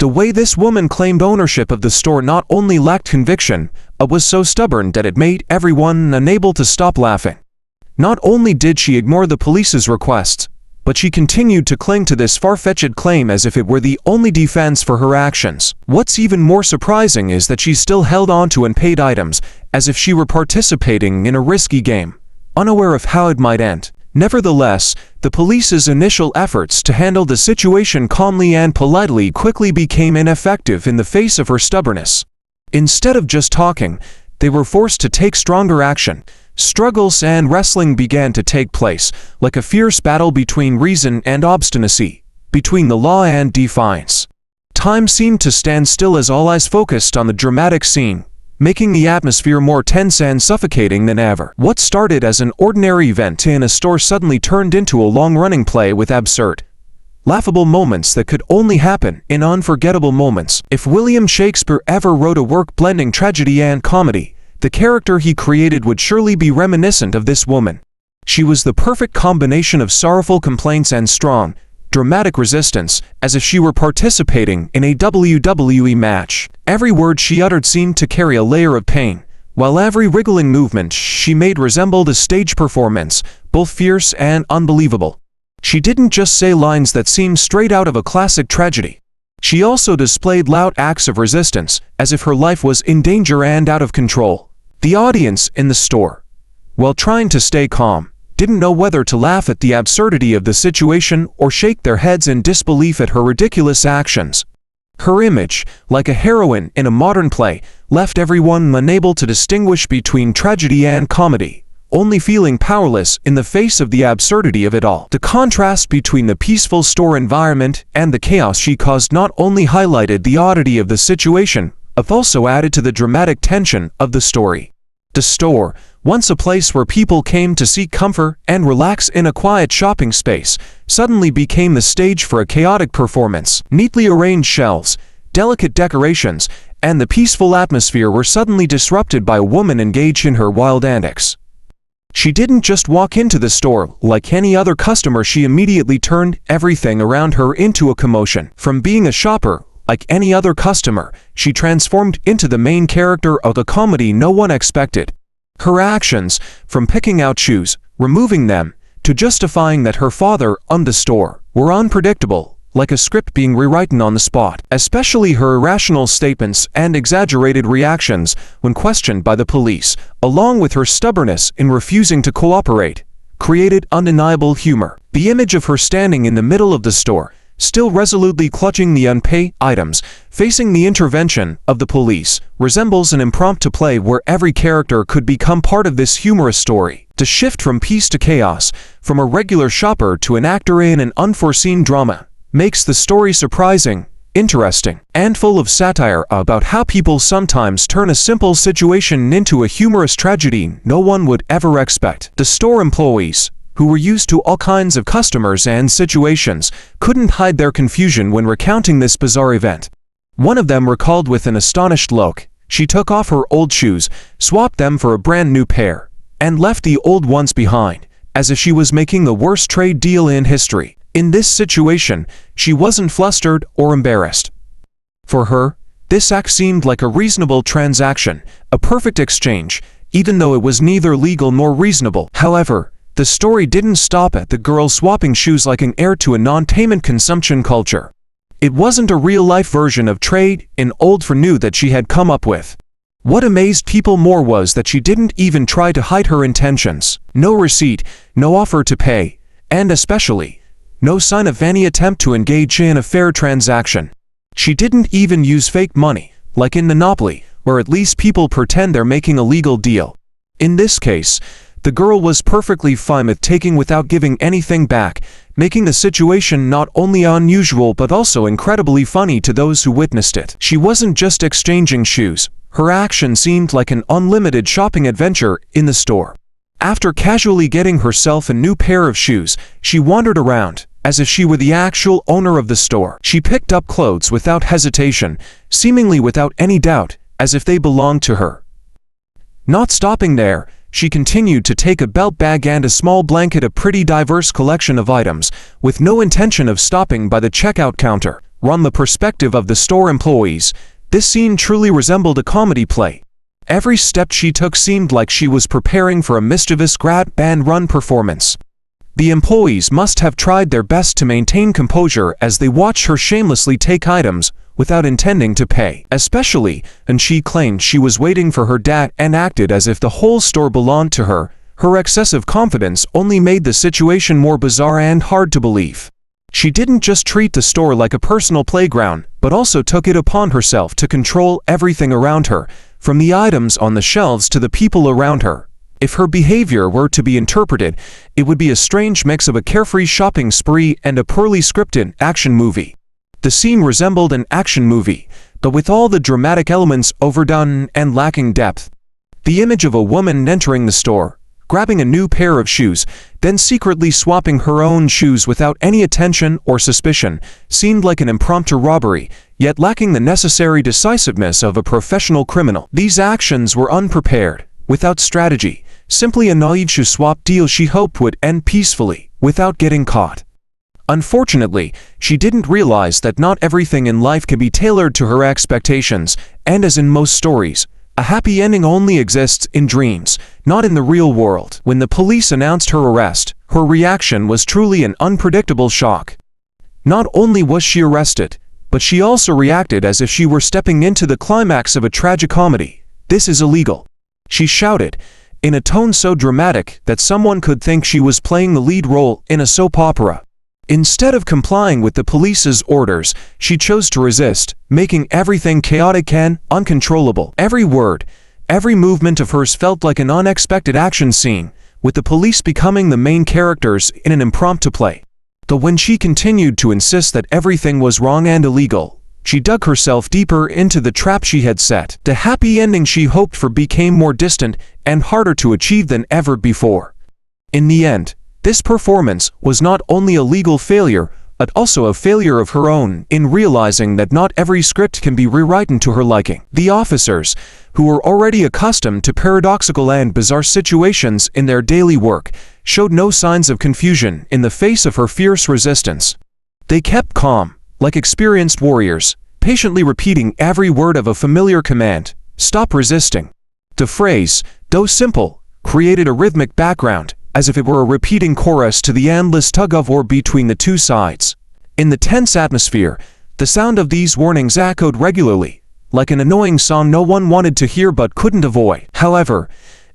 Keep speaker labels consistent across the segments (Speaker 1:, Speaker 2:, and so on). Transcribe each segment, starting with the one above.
Speaker 1: The way this woman claimed ownership of the store not only lacked conviction, but was so stubborn that it made everyone unable to stop laughing. Not only did she ignore the police's requests, but she continued to cling to this far-fetched claim as if it were the only defense for her actions. What's even more surprising is that she still held on to unpaid items, as if she were participating in a risky game, unaware of how it might end. Nevertheless, the police's initial efforts to handle the situation calmly and politely quickly became ineffective in the face of her stubbornness. Instead of just talking, they were forced to take stronger action. Struggles and wrestling began to take place, like a fierce battle between reason and obstinacy, between the law and defiance. Time seemed to stand still as all eyes focused on the dramatic scene, making the atmosphere more tense and suffocating than ever. What started as an ordinary event in a store suddenly turned into a long-running play with absurd, laughable moments that could only happen in unforgettable moments. If William Shakespeare ever wrote a work blending tragedy and comedy, the character he created would surely be reminiscent of this woman. She was the perfect combination of sorrowful complaints and strong, dramatic resistance, as if she were participating in a WWE match. Every word she uttered seemed to carry a layer of pain, while every wriggling movement she made resembled a stage performance, both fierce and unbelievable. She didn't just say lines that seemed straight out of a classic tragedy. She also displayed loud acts of resistance, as if her life was in danger and out of control. The audience in the store, while trying to stay calm, didn't know whether to laugh at the absurdity of the situation or shake their heads in disbelief at her ridiculous actions. Her image, like a heroine in a modern play, left everyone unable to distinguish between tragedy and comedy, only feeling powerless in the face of the absurdity of it all. The contrast between the peaceful store environment and the chaos she caused not only highlighted the oddity of the situation, but also added to the dramatic tension of the story. The store, once a place where people came to seek comfort and relax in a quiet shopping space, suddenly became the stage for a chaotic performance. Neatly arranged shelves, delicate decorations, and the peaceful atmosphere were suddenly disrupted by a woman engaged in her wild antics. She didn't just walk into the store like any other customer. She immediately turned everything around her into a commotion. From being a shopper, like any other customer, she transformed into the main character of a comedy no one expected. Her actions, from picking out shoes, removing them, to justifying that her father owned the store, were unpredictable, like a script being rewritten on the spot. Especially her irrational statements and exaggerated reactions when questioned by the police, along with her stubbornness in refusing to cooperate, created undeniable humor. The image of her standing in the middle of the store, still resolutely clutching the unpaid items, facing the intervention of the police, resembles an impromptu play where every character could become part of this humorous story. To shift from peace to chaos, from a regular shopper to an actor in an unforeseen drama, makes the story surprising, interesting, and full of satire about how people sometimes turn a simple situation into a humorous tragedy no one would ever expect. The store employees, who were used to all kinds of customers and situations, couldn't hide their confusion when recounting this bizarre event. One of them recalled with an astonished look, she took off her old shoes, swapped them for a brand new pair, and left the old ones behind, as if she was making the worst trade deal in history. In this situation, she wasn't flustered or embarrassed. For her, this act seemed like a reasonable transaction, a perfect exchange, even though it was neither legal nor reasonable. However, the story didn't stop at the girl swapping shoes like an heir to a non-payment consumption culture. It wasn't a real-life version of trade in old for new that she had come up with. What amazed people more was that she didn't even try to hide her intentions. No receipt, no offer to pay, and especially, no sign of any attempt to engage in a fair transaction. She didn't even use fake money, like in Monopoly, where at least people pretend they're making a legal deal. In this case, the girl was perfectly fine with taking without giving anything back, making the situation not only unusual but also incredibly funny to those who witnessed it. She wasn't just exchanging shoes. Her action seemed like an unlimited shopping adventure in the store. After casually getting herself a new pair of shoes, she wandered around, as if she were the actual owner of the store. She picked up clothes without hesitation, seemingly without any doubt, as if they belonged to her. Not stopping there, she continued to take a belt bag and a small blanket, a pretty diverse collection of items, with no intention of stopping by the checkout counter. From the perspective of the store employees, this scene truly resembled a comedy play. Every step she took seemed like she was preparing for a mischievous grab and run performance. The employees must have tried their best to maintain composure as they watched her shamelessly take items without intending to pay, especially when she claimed she was waiting for her dad and acted as if the whole store belonged to her. Her excessive confidence only made the situation more bizarre and hard to believe. She didn't just treat the store like a personal playground, but also took it upon herself to control everything around her, from the items on the shelves to the people around her. If her behavior were to be interpreted, it would be a strange mix of a carefree shopping spree and a poorly scripted action movie. The scene resembled an action movie, but with all the dramatic elements overdone and lacking depth. The image of a woman entering the store, grabbing a new pair of shoes, then secretly swapping her own shoes without any attention or suspicion, seemed like an impromptu robbery, yet lacking the necessary decisiveness of a professional criminal. These actions were unprepared, without strategy, simply a naive shoe swap deal she hoped would end peacefully, without getting caught. Unfortunately, she didn't realize that not everything in life can be tailored to her expectations, and as in most stories, a happy ending only exists in dreams, not in the real world. When the police announced her arrest, her reaction was truly an unpredictable shock. Not only was she arrested, but she also reacted as if she were stepping into the climax of a tragicomedy. "This is illegal," she shouted, in a tone so dramatic that someone could think she was playing the lead role in a soap opera. Instead of complying with the police's orders, she chose to resist, making everything chaotic and uncontrollable. Every word, every movement of hers felt like an unexpected action scene, with the police becoming the main characters in an impromptu play. Though when she continued to insist that everything was wrong and illegal, she dug herself deeper into the trap she had set. The happy ending she hoped for became more distant and harder to achieve than ever before. In the end, this performance was not only a legal failure, but also a failure of her own in realizing that not every script can be rewritten to her liking. The officers, who were already accustomed to paradoxical and bizarre situations in their daily work, showed no signs of confusion in the face of her fierce resistance. They kept calm, like experienced warriors, patiently repeating every word of a familiar command: "Stop resisting." The phrase, though simple, created a rhythmic background, as if it were a repeating chorus to the endless tug-of-war between the two sides. In the tense atmosphere, the sound of these warnings echoed regularly, like an annoying song no one wanted to hear but couldn't avoid. However,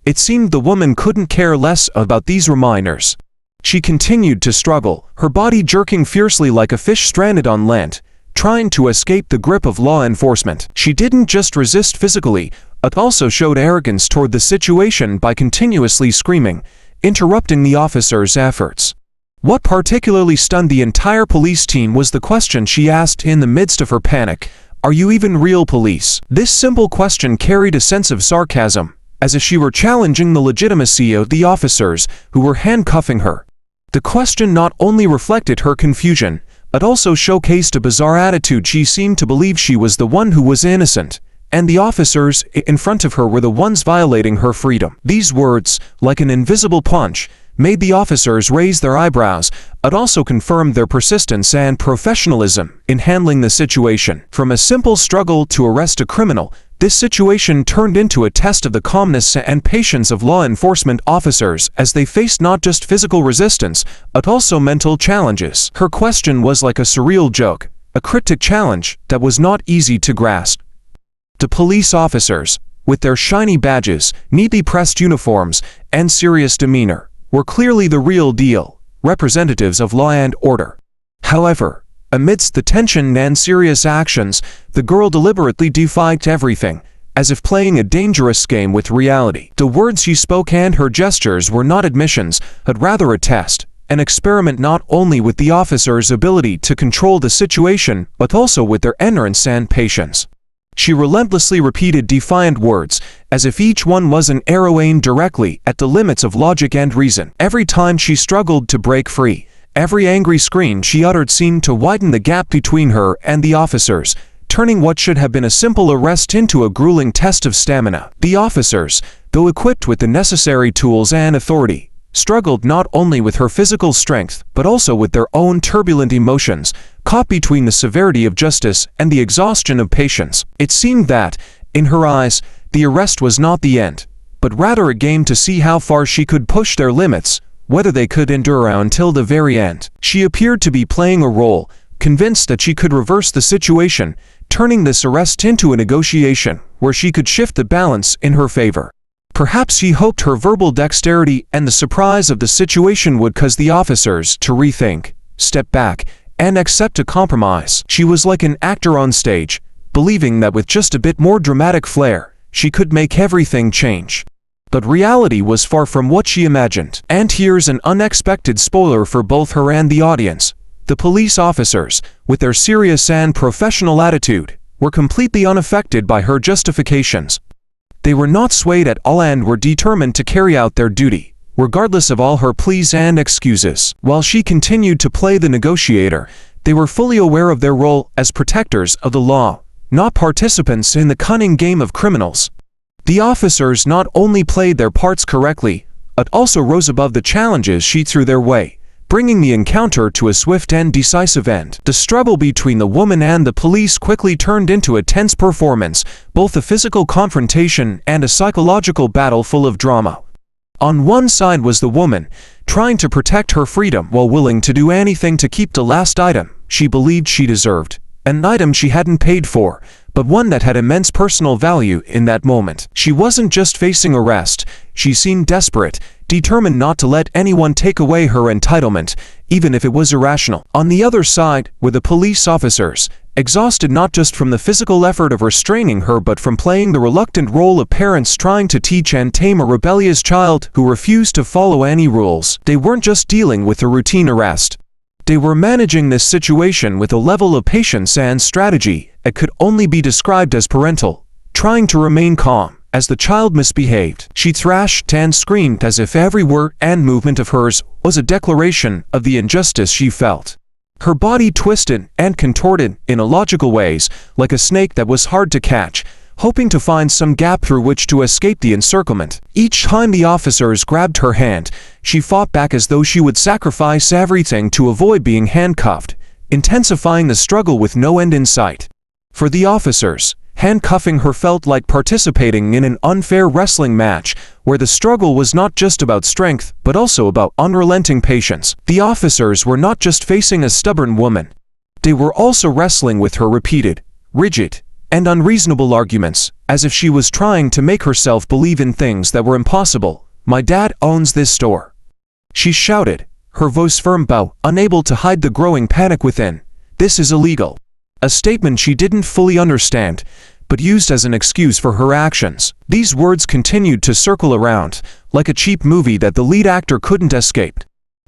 Speaker 1: it seemed the woman couldn't care less about these reminders. She continued to struggle, her body jerking fiercely like a fish stranded on land, trying to escape the grip of law enforcement. She didn't just resist physically, but also showed arrogance toward the situation by continuously screaming, interrupting the officers' efforts. What particularly stunned the entire police team was the question she asked in the midst of her panic: "Are you even real police?" This simple question carried a sense of sarcasm, as if she were challenging the legitimacy of the officers who were handcuffing her. The question not only reflected her confusion, but also showcased a bizarre attitude. She seemed to believe she was the one who was innocent, and the officers in front of her were the ones violating her freedom. These words, like an invisible punch, made the officers raise their eyebrows, but also confirmed their persistence and professionalism in handling the situation. From a simple struggle to arrest a criminal, this situation turned into a test of the calmness and patience of law enforcement officers as they faced not just physical resistance, but also mental challenges. Her question was like a surreal joke, a cryptic challenge that was not easy to grasp. The police officers, with their shiny badges, neatly pressed uniforms, and serious demeanor, were clearly the real deal, representatives of law and order. However, amidst the tension and serious actions, the girl deliberately defied everything, as if playing a dangerous game with reality. The words she spoke and her gestures were not admissions, but rather a test, an experiment not only with the officers' ability to control the situation, but also with their endurance and patience. She relentlessly repeated defiant words, as if each one was an arrow aimed directly at the limits of logic and reason. Every time she struggled to break free, every angry scream she uttered seemed to widen the gap between her and the officers, turning what should have been a simple arrest into a grueling test of stamina. The officers, though equipped with the necessary tools and authority, struggled not only with her physical strength, but also with their own turbulent emotions, caught between the severity of justice and the exhaustion of patience. It seemed that, in her eyes, the arrest was not the end, but rather a game to see how far she could push their limits, whether they could endure until the very end. She appeared to be playing a role, convinced that she could reverse the situation, turning this arrest into a negotiation where she could shift the balance in her favor. Perhaps she hoped her verbal dexterity and the surprise of the situation would cause the officers to rethink, step back, and accept a compromise. She was like an actor on stage, believing that with just a bit more dramatic flair, she could make everything change. But reality was far from what she imagined. And here's an unexpected spoiler for both her and the audience. The police officers, with their serious and professional attitude, were completely unaffected by her justifications. They were not swayed at all and were determined to carry out their duty, regardless of all her pleas and excuses. While she continued to play the negotiator, they were fully aware of their role as protectors of the law, not participants in the cunning game of criminals. The officers not only played their parts correctly, but also rose above the challenges she threw their way, bringing the encounter to a swift and decisive end. The struggle between the woman and the police quickly turned into a tense performance, both a physical confrontation and a psychological battle full of drama. On one side was the woman, trying to protect her freedom while willing to do anything to keep the last item she believed she deserved, an item she hadn't paid for, but one that had immense personal value in that moment. She wasn't just facing arrest, she seemed desperate, determined not to let anyone take away her entitlement, even if it was irrational. On the other side were the police officers, exhausted not just from the physical effort of restraining her but from playing the reluctant role of parents trying to teach and tame a rebellious child who refused to follow any rules. They weren't just dealing with a routine arrest. They were managing this situation with a level of patience and strategy that could only be described as parental, trying to remain calm as the child misbehaved. She thrashed and screamed as if every word and movement of hers was a declaration of the injustice she felt. Her body twisted and contorted in illogical ways, like a snake that was hard to catch, hoping to find some gap through which to escape the encirclement. Each time the officers grabbed her hand, she fought back as though she would sacrifice everything to avoid being handcuffed, intensifying the struggle with no end in sight. For the officers, handcuffing her felt like participating in an unfair wrestling match, where the struggle was not just about strength, but also about unrelenting patience. The officers were not just facing a stubborn woman. They were also wrestling with her repeated, rigid, and unreasonable arguments, as if she was trying to make herself believe in things that were impossible. "My dad owns this store," she shouted, her voice firm but unable to hide the growing panic within. "This is illegal." A statement she didn't fully understand, but used as an excuse for her actions. These words continued to circle around, like a cheap movie that the lead actor couldn't escape.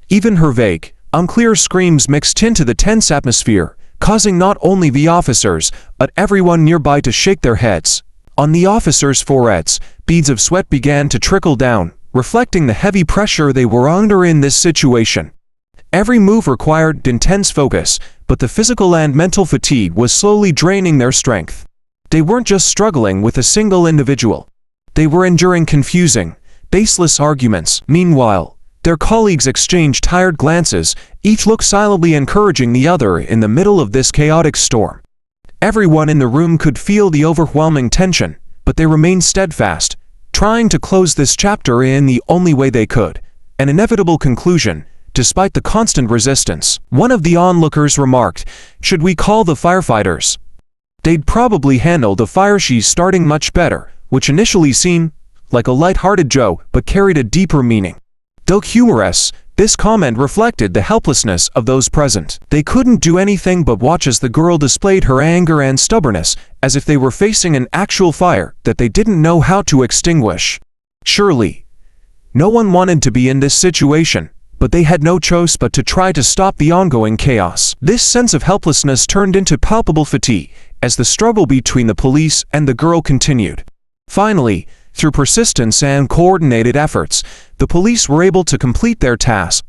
Speaker 1: Even her vague, unclear screams mixed into the tense atmosphere, causing not only the officers, but everyone nearby to shake their heads. On the officers' foreheads, beads of sweat began to trickle down, reflecting the heavy pressure they were under in this situation. Every move required intense focus, but the physical and mental fatigue was slowly draining their strength. They weren't just struggling with a single individual. They were enduring confusing, baseless arguments. Meanwhile, their colleagues exchanged tired glances, each look silently encouraging the other in the middle of this chaotic storm. Everyone in the room could feel the overwhelming tension, but they remained steadfast, trying to close this chapter in the only way they could, an inevitable conclusion. Despite the constant resistance, one of the onlookers remarked, "Should we call the firefighters? They'd probably handle the fire she's starting much better," which initially seemed like a light-hearted joke but carried a deeper meaning. Though humorous, this comment reflected the helplessness of those present. They couldn't do anything but watch as the girl displayed her anger and stubbornness, as if they were facing an actual fire that they didn't know how to extinguish. Surely, no one wanted to be in this situation, but they had no choice but to try to stop the ongoing chaos. This sense of helplessness turned into palpable fatigue as the struggle between the police and the girl continued. Finally, through persistence and coordinated efforts, the police were able to complete their task.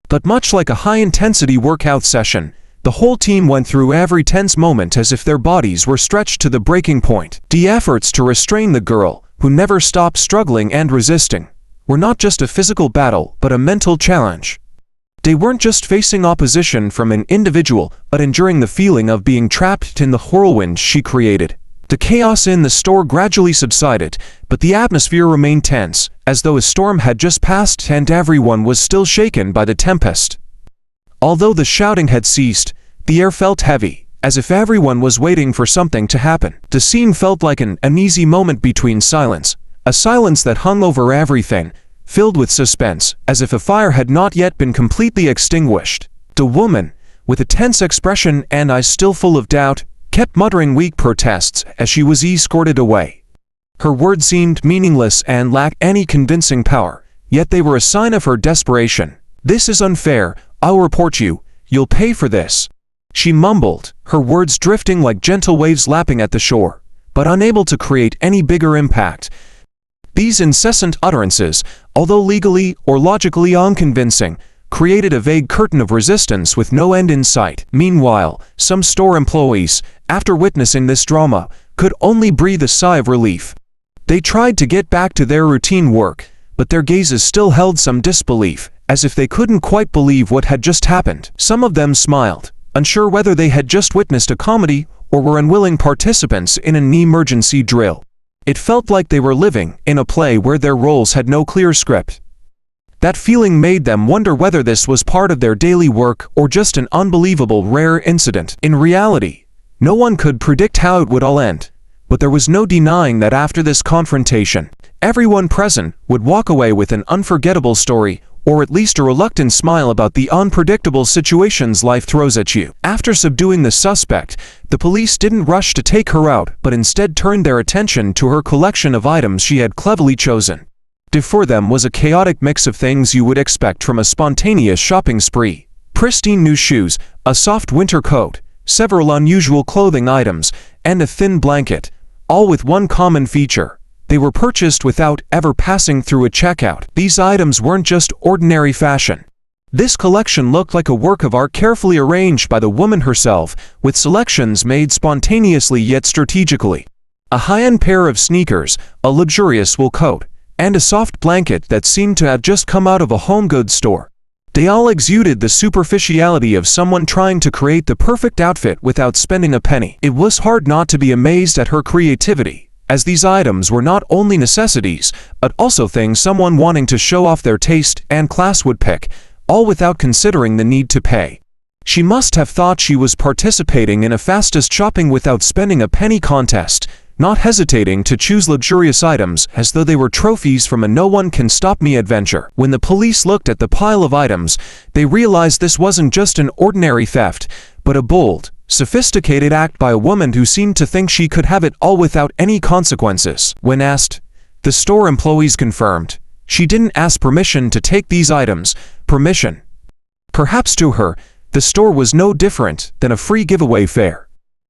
Speaker 1: But much like a high-intensity workout session, the whole team went through every tense moment as if their bodies were stretched to the breaking point. The efforts to restrain the girl, who never stopped struggling and resisting, were not just a physical battle but a mental challenge. They weren't just facing opposition from an individual, but enduring the feeling of being trapped in the whirlwind she created. The chaos in the store gradually subsided, but the atmosphere remained tense, as though a storm had just passed and everyone was still shaken by the tempest. Although the shouting had ceased, the air felt heavy, as if everyone was waiting for something to happen. The scene felt like an uneasy moment between silence, a silence that hung over everything, filled with suspense, as if a fire had not yet been completely extinguished. The woman, with a tense expression and eyes still full of doubt, kept muttering weak protests as she was escorted away. Her words seemed meaningless and lacked any convincing power, yet they were a sign of her desperation. "This is unfair, I'll report you, you'll pay for this," she mumbled, her words drifting like gentle waves lapping at the shore, but unable to create any bigger impact. These incessant utterances, although legally or logically unconvincing, created a vague curtain of resistance with no end in sight. Meanwhile, some store employees, after witnessing this drama, could only breathe a sigh of relief. They tried to get back to their routine work, but their gazes still held some disbelief, as if they couldn't quite believe what had just happened. Some of them smiled, unsure whether they had just witnessed a comedy or were unwilling participants in an emergency drill. It felt like they were living in a play where their roles had no clear script. That feeling made them wonder whether this was part of their daily work or just an unbelievable rare incident. In reality, no one could predict how it would all end, but there was no denying that after this confrontation, everyone present would walk away with an unforgettable story, or at least a reluctant smile about the unpredictable situations life throws at you. After subduing the suspect, the police didn't rush to take her out, but instead turned their attention to her collection of items she had cleverly chosen. Before them was a chaotic mix of things you would expect from a spontaneous shopping spree. Pristine new shoes, a soft winter coat, several unusual clothing items, and a thin blanket, all with one common feature: they were purchased without ever passing through a checkout. These items weren't just ordinary fashion. This collection looked like a work of art carefully arranged by the woman herself, with selections made spontaneously yet strategically. A high-end pair of sneakers, a luxurious wool coat, and a soft blanket that seemed to have just come out of a home goods store. They all exuded the superficiality of someone trying to create the perfect outfit without spending a penny. It was hard not to be amazed at her creativity, as these items were not only necessities, but also things someone wanting to show off their taste and class would pick, all without considering the need to pay. She must have thought she was participating in a fastest shopping without spending a penny contest, not hesitating to choose luxurious items as though they were trophies from a no-one-can-stop-me adventure. When the police looked at the pile of items, they realized this wasn't just an ordinary theft, but a bold, sophisticated act by a woman who seemed to think she could have it all without any consequences. When asked, the store employees confirmed, she didn't ask permission to take these items. Permission. Perhaps to her, the store was no different than a free giveaway fair.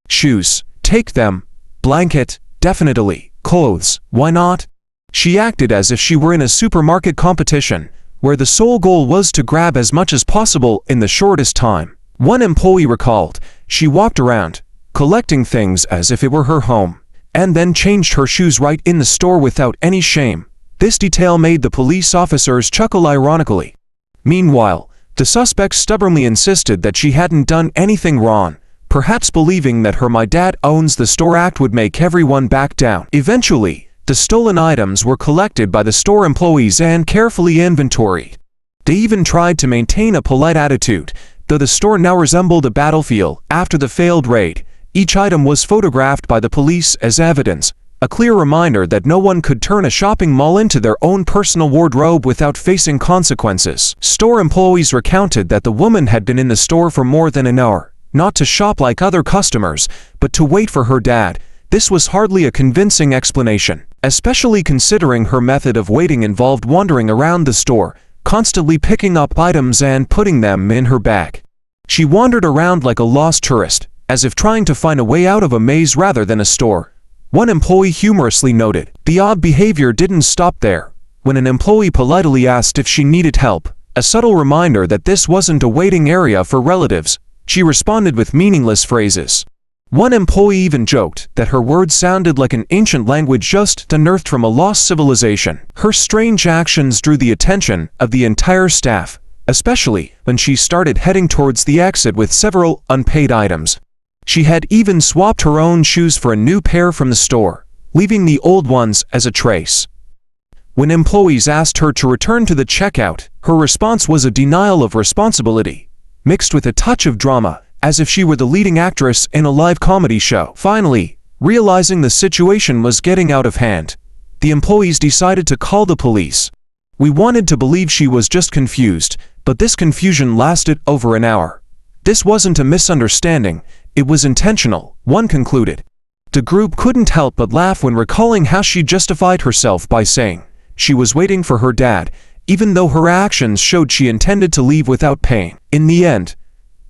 Speaker 1: Shoes, take them. Blanket, definitely. Clothes, why not? She acted as if she were in a supermarket competition, where the sole goal was to grab as much as possible in the shortest time. One employee recalled, she walked around, collecting things as if it were her home, and then changed her shoes right in the store without any shame. This detail made the police officers chuckle ironically. Meanwhile, the suspect stubbornly insisted that she hadn't done anything wrong, perhaps believing that her "my dad owns the store" act would make everyone back down. Eventually, the stolen items were collected by the store employees and carefully inventoried. They even tried to maintain a polite attitude, though the store now resembled a battlefield. After the failed raid, each item was photographed by the police as evidence, a clear reminder that no one could turn a shopping mall into their own personal wardrobe without facing consequences. Store employees recounted that the woman had been in the store for more than an hour, not to shop like other customers, but to wait for her dad. This was hardly a convincing explanation, especially considering her method of waiting involved wandering around the store, constantly picking up items and putting them in her bag. She wandered around like a lost tourist, as if trying to find a way out of a maze rather than a store. One employee humorously noted. The odd behavior didn't stop there. When an employee politely asked if she needed help, a subtle reminder that this wasn't a waiting area for relatives, she responded with meaningless phrases. One employee even joked that her words sounded like an ancient language just unearthed from a lost civilization. Her strange actions drew the attention of the entire staff, especially when she started heading towards the exit with several unpaid items. She had even swapped her own shoes for a new pair from the store, leaving the old ones as a trace. When employees asked her to return to the checkout, her response was a denial of responsibility, mixed with a touch of drama, as if she were the leading actress in a live comedy show. Finally, realizing the situation was getting out of hand, the employees decided to call the police. We wanted to believe she was just confused, but this confusion lasted over an hour. This wasn't a misunderstanding, it was intentional, one concluded. The group couldn't help but laugh when recalling how she justified herself by saying she was waiting for her dad, even though her actions showed she intended to leave without paying. In the end,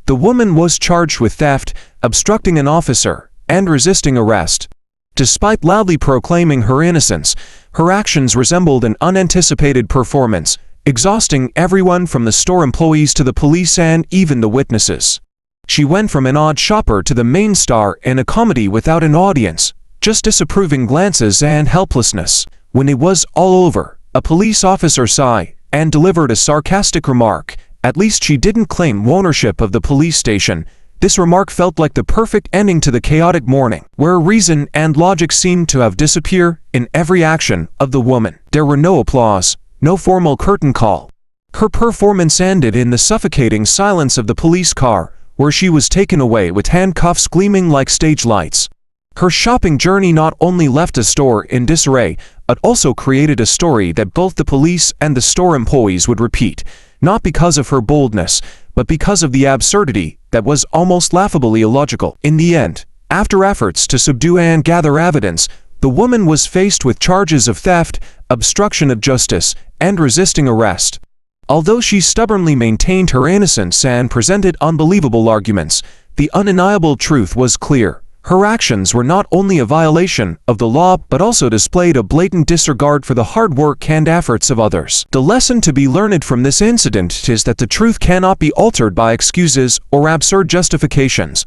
Speaker 1: the woman was charged with theft, obstructing an officer, and resisting arrest. Despite loudly proclaiming her innocence, her actions resembled an unanticipated performance, exhausting everyone from the store employees to the police and even the witnesses. She went from an odd shopper to the main star in a comedy without an audience, just disapproving glances and helplessness. When it was all over, a police officer sighed and delivered a sarcastic remark. At least she didn't claim ownership of the police station. This remark felt like the perfect ending to the chaotic morning, where reason and logic seemed to have disappeared in every action of the woman. There were no applause, no formal curtain call. Her performance ended in the suffocating silence of the police car, where she was taken away with handcuffs gleaming like stage lights. Her shopping journey not only left the store in disarray, but also created a story that both the police and the store employees would repeat, not because of her boldness, but because of the absurdity that was almost laughably illogical. In the end, after efforts to subdue and gather evidence, the woman was faced with charges of theft, obstruction of justice, and resisting arrest. Although she stubbornly maintained her innocence and presented unbelievable arguments, the undeniable truth was clear. Her actions were not only a violation of the law but also displayed a blatant disregard for the hard work and efforts of others. The lesson to be learned from this incident is that the truth cannot be altered by excuses or absurd justifications.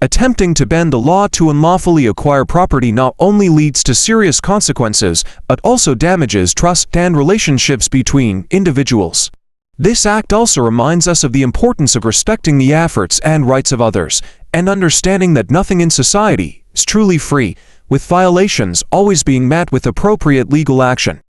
Speaker 1: Attempting to bend the law to unlawfully acquire property not only leads to serious consequences but also damages trust and relationships between individuals. This act also reminds us of the importance of respecting the efforts and rights of others, and understanding that nothing in society is truly free, with violations always being met with appropriate legal action.